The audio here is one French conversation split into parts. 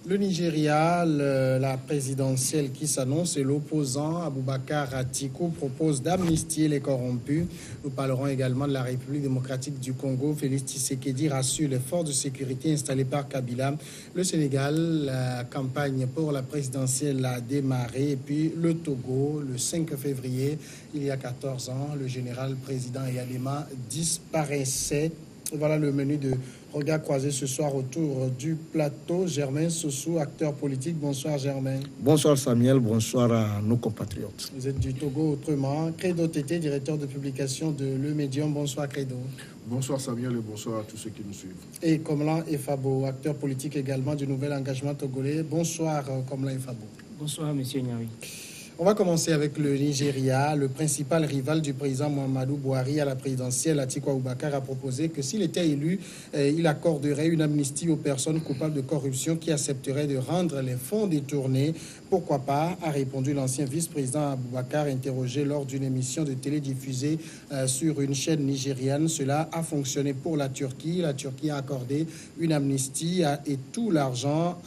Le Nigeria, la présidentielle qui s'annonce et l'opposant Abubakar Atiku propose d'amnistier les corrompus. Nous parlerons également de la République démocratique du Congo. Félix Tshisekedi rassure les forces de sécurité installées par Kabila. Le Sénégal, la campagne pour la présidentielle a démarré. Et puis le Togo, le 5 février, il y a 14 ans, le général président Yadema disparaissait. Voilà le menu de Regard croisé ce soir autour du plateau. Germain Sossou, acteur politique. Bonsoir Germain. Bonsoir Samuel, bonsoir à nos compatriotes. Vous êtes du Togo autrement. Credo Tété, directeur de publication de Le Médium. Bonsoir Credo. Bonsoir Samuel et bonsoir à tous ceux qui nous suivent. Et Komlan Efabo, acteur politique également du Nouvel Engagement Togolais. Bonsoir Komlan Efabo. Bonsoir Monsieur Niaoui. On va commencer avec le Nigeria. Le principal rival du président Muhammadu Buhari à la présidentielle, Atiku Abubakar, a proposé que s'il était élu, il accorderait une amnistie aux personnes coupables de corruption qui accepteraient de rendre les fonds détournés. Pourquoi pas, a répondu l'ancien vice-président Abubakar, interrogé lors d'une émission de télé diffusée sur une chaîne nigériane. Cela a fonctionné pour la Turquie. La Turquie a accordé une amnistie et tout l'argent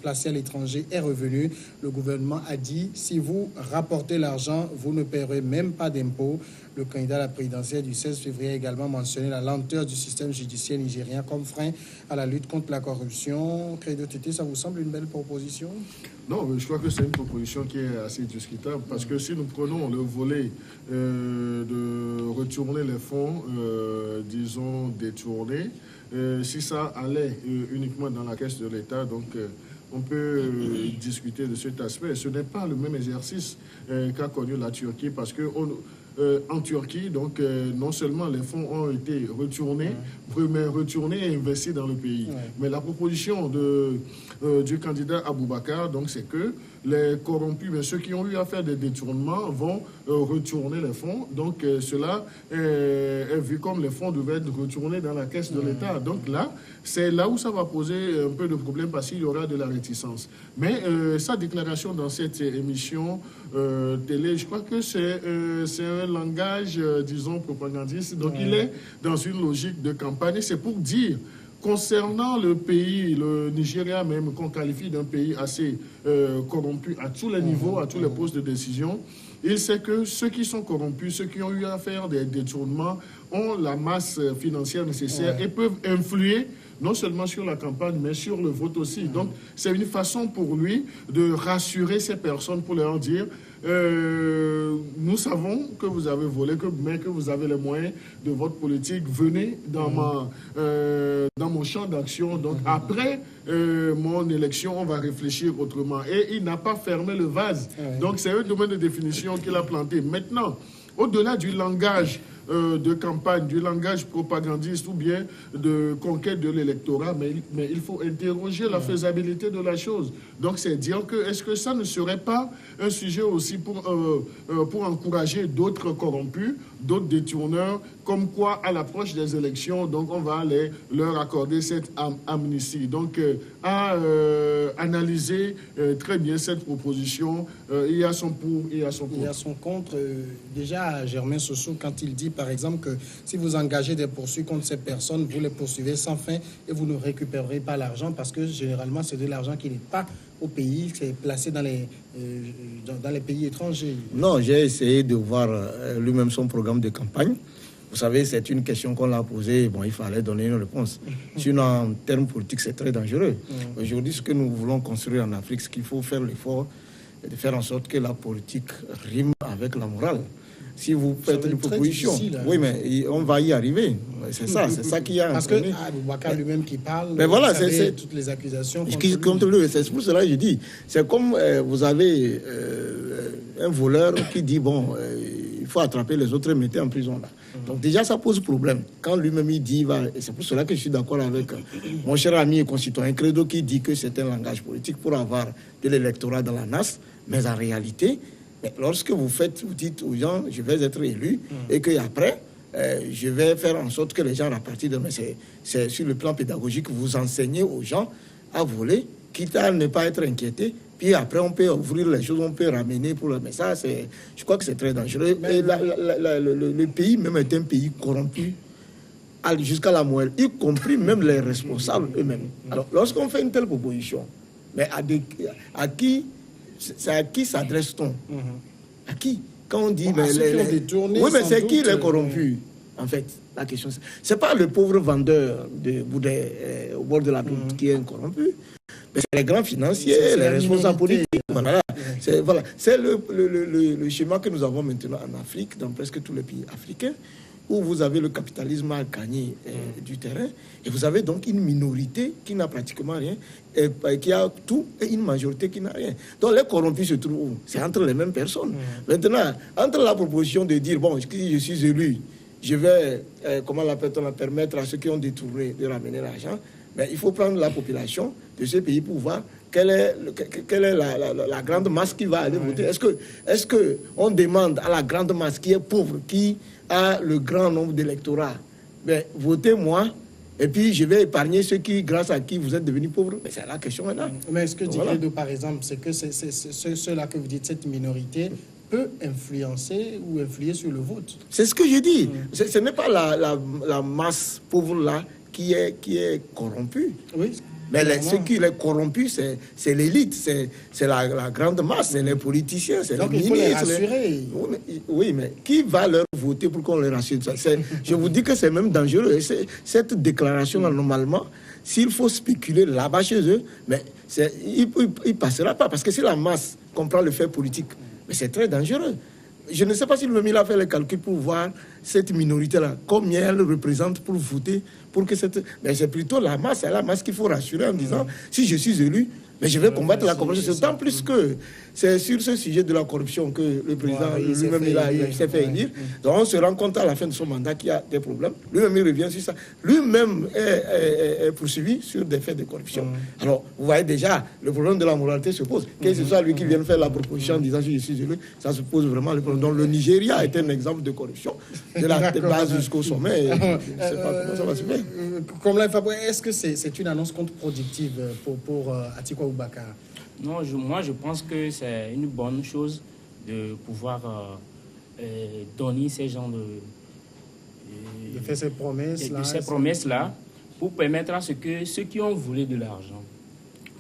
placé à l'étranger est revenu. Le gouvernement a dit, si vous rapportez l'argent, vous ne paierez même pas d'impôts. Le candidat à la présidentielle du 16 février a également mentionné la lenteur du système judiciaire nigérien comme frein à la lutte contre la corruption. Credo Tété, ça vous semble une belle proposition? Non, mais je crois que c'est une proposition qui est assez discutable parce que si nous prenons le volet de retourner les fonds, disons détournés, si ça allait uniquement dans la caisse de l'État, donc on peut discuter de cet aspect. Ce n'est pas le même exercice qu'a connu la Turquie parce que en Turquie, donc non seulement les fonds ont été retournés, mais retournés et investis dans le pays. Mais la proposition du candidat Abubakar, donc c'est que les corrompus, mais ceux qui ont eu à faire des détournements vont retourner les fonds. Donc cela est vu comme les fonds devaient être retournés dans la caisse de l'État. Donc là, c'est là où ça va poser un peu de problème parce qu'il y aura de la réticence. Mais sa déclaration dans cette émission télé, je crois que c'est un langage, disons, propagandiste. Donc il est dans une logique de campagne. C'est pour dire, concernant le pays, le Nigeria même, qu'on qualifie d'un pays assez corrompu à tous les niveaux, à tous les postes de décision, il sait que ceux qui sont corrompus, ceux qui ont eu à faire des détournements, ont la masse financière nécessaire et peuvent influer non seulement sur la campagne, mais sur le vote aussi. Donc, c'est une façon pour lui de rassurer ces personnes pour leur dire nous savons que vous avez volé, mais que vous avez les moyens de votre politique. Venez dans mon champ d'action. Donc, après mon élection, on va réfléchir autrement. Et il n'a pas fermé le vase. Donc, c'est un domaine de définition qu'il a planté. Maintenant, au-delà du langage de campagne, du langage propagandiste ou bien de conquête de l'électorat, mais il faut interroger la faisabilité de la chose. Donc c'est dire que est-ce que ça ne serait pas un sujet aussi pour encourager d'autres corrompus, d'autres détourneurs, comme quoi à l'approche des élections, donc on va leur accorder cette amnistie. Donc à analyser très bien cette proposition, il y a son pour, il y a son contre. Il y a son contre. Déjà, Germain Sossou, quand il dit par exemple que si vous engagez des poursuites contre ces personnes, vous les poursuivez sans fin et vous ne récupérerez pas l'argent parce que généralement c'est de l'argent qui n'est pas au pays, c'est placé dans les pays étrangers. Non, j'ai essayé de voir lui-même son programme de campagne. Vous savez, c'est une question qu'on l'a posée, bon, il fallait donner une réponse. Sinon, en termes politiques, c'est très dangereux. Aujourd'hui, ce que nous voulons construire en Afrique, c'est qu'il faut faire l'effort de faire en sorte que la politique rime avec la morale. Si vous faites une proposition, oui, mais on va y arriver. C'est ça qui a. Parce que Abubakar lui-même qui parle, mais voilà, c'est toutes les accusations contre lui. C'est pour cela que je dis, c'est comme vous avez un voleur qui dit bon, il faut attraper les autres et mettre en prison là. Donc déjà ça pose problème. Quand lui-même il dit, et c'est pour cela que je suis d'accord avec mon cher ami et concitoyen Credo qui dit que c'est un langage politique pour avoir de l'électorat dans la NAS, mais en réalité. Mais lorsque vous dites aux gens, je vais être élu, et qu'après, je vais faire en sorte que les gens, à partir de... Mais c'est sur le plan pédagogique, vous enseignez aux gens à voler, quitte à ne pas être inquiétés. Puis après, on peut ouvrir les choses, on peut ramener pour le... Mais ça, je crois que c'est très dangereux. Et le pays même est un pays corrompu jusqu'à la moelle, y compris même les responsables eux-mêmes. Alors, lorsqu'on fait une telle proposition, Mais à qui s'adresse-t-on? À qui? Quand on dit... oui, mais c'est qui les corrompus, en fait? La question, c'est pas le pauvre vendeur de boudet au bord de la route qui est corrompu. Mais c'est les grands financiers, les responsables politiques. Voilà. C'est le schéma que nous avons maintenant en Afrique, dans presque tous les pays africains, où vous avez le capitalisme à gagner du terrain, et vous avez donc une minorité qui n'a pratiquement rien, et qui a tout, et une majorité qui n'a rien. Donc les corrompus se trouvent où? C'est entre les mêmes personnes. Maintenant, entre la proposition de dire, bon, si je suis élu, je vais, permettre à ceux qui ont détourné de ramener l'argent, mais il faut prendre la population de ce pays pour voir quelle est la grande masse qui va aller voter. Est-ce que on demande à la grande masse qui est pauvre, qui a le grand nombre d'électorats, votez-moi, et puis je vais épargner ceux qui, grâce à qui vous êtes devenus pauvres? Mais c'est la question maintenant. Mais est-ce que Digredo, par exemple, c'est que ceux-là que vous dites, cette minorité, peut influencer ou influer sur le vote? C'est ce que je dis. Ce n'est pas la masse pauvre-là qui est corrompue. Oui. Mais ce qui est corrompu, c'est l'élite, c'est la grande masse, c'est les politiciens, c'est les ministres. Donc il faut les rassurer. Oui, mais qui va leur voter pour qu'on les rassure? Je vous dis que c'est même dangereux. Cette déclaration-là, normalement, s'il faut spéculer là-bas chez eux, mais il ne passera pas. Parce que si la masse comprend le fait politique, mais c'est très dangereux. Je ne sais pas si le a fait les calculs pour voir cette minorité-là, combien elle représente pour voter, pour que cette... Mais c'est plutôt la masse, c'est la masse qu'il faut rassurer en disant, si je suis élu, mais je vais combattre la corruption. D'autant plus que c'est sur ce sujet de la corruption que le président lui-même il s'est fait élire. Donc on se rend compte à la fin de son mandat qu'il y a des problèmes. Lui-même il revient sur ça. Lui-même est poursuivi sur des faits de corruption. Alors vous voyez déjà, le problème de la moralité se pose. Que ce soit lui qui vient faire la proposition en disant je suis élu, ça se pose vraiment le problème. Donc le Nigeria est un exemple de corruption, de la base jusqu'au sommet. Je ne sais pas comment ça va se faire. Comme là, est-ce que c'est une annonce contre-productive pour Atiku Abubakar? Non, moi je pense que c'est une bonne chose de pouvoir donner ces gens de faire ces promesses-là. Ces promesses-là pour permettre à ce que ceux qui ont volé de l'argent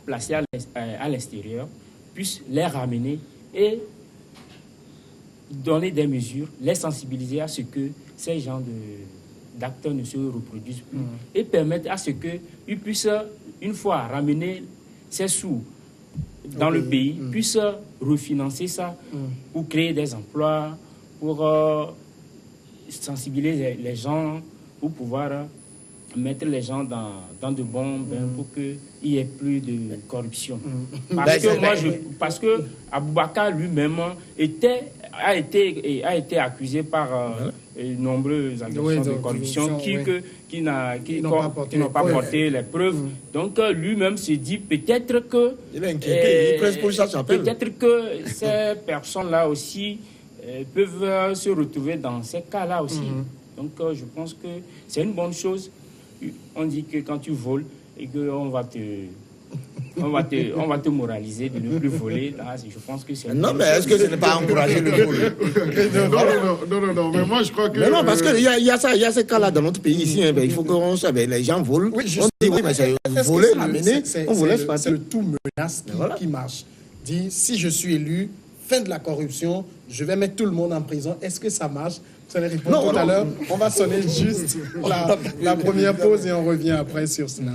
placé à l'extérieur puissent les ramener et donner des mesures, les sensibiliser à ce que ces gens d'acteurs ne se reproduisent plus et permettre à ce qu'ils puissent, une fois ramener ces sous dans le pays, puissent refinancer ça pour créer des emplois, pour sensibiliser les gens, pour pouvoir mettre les gens dans de bons bains pour qu'il n'y ait plus de corruption. Parce que Abubakar lui-même a été accusé par nombreuses accusations de corruption qui n'ont pas porté les preuves. Donc lui-même se dit peut-être que peut-être que ces personnes-là aussi peuvent se retrouver dans ces cas-là aussi. Donc je pense que c'est une bonne chose. On dit que quand tu voles et qu'on va te moraliser de ne plus voler. Là, je pense que c'est... Non, mais est-ce que ce n'est pas encourager le vol? Non, mais moi je crois que... Mais non, parce qu'il y a ces cas-là dans notre pays ici. Il faut qu'on sache, les gens volent. Oui, on dit, oui, mais c'est voler, ramener, on vous laisse passer. C'est le tout menace qui marche. Dit, si je suis élu, fin de la corruption, je vais mettre tout le monde en prison. Est-ce que ça marche? Vous allez répondre tout à l'heure. On va sonner juste la première pause et on revient après sur cela.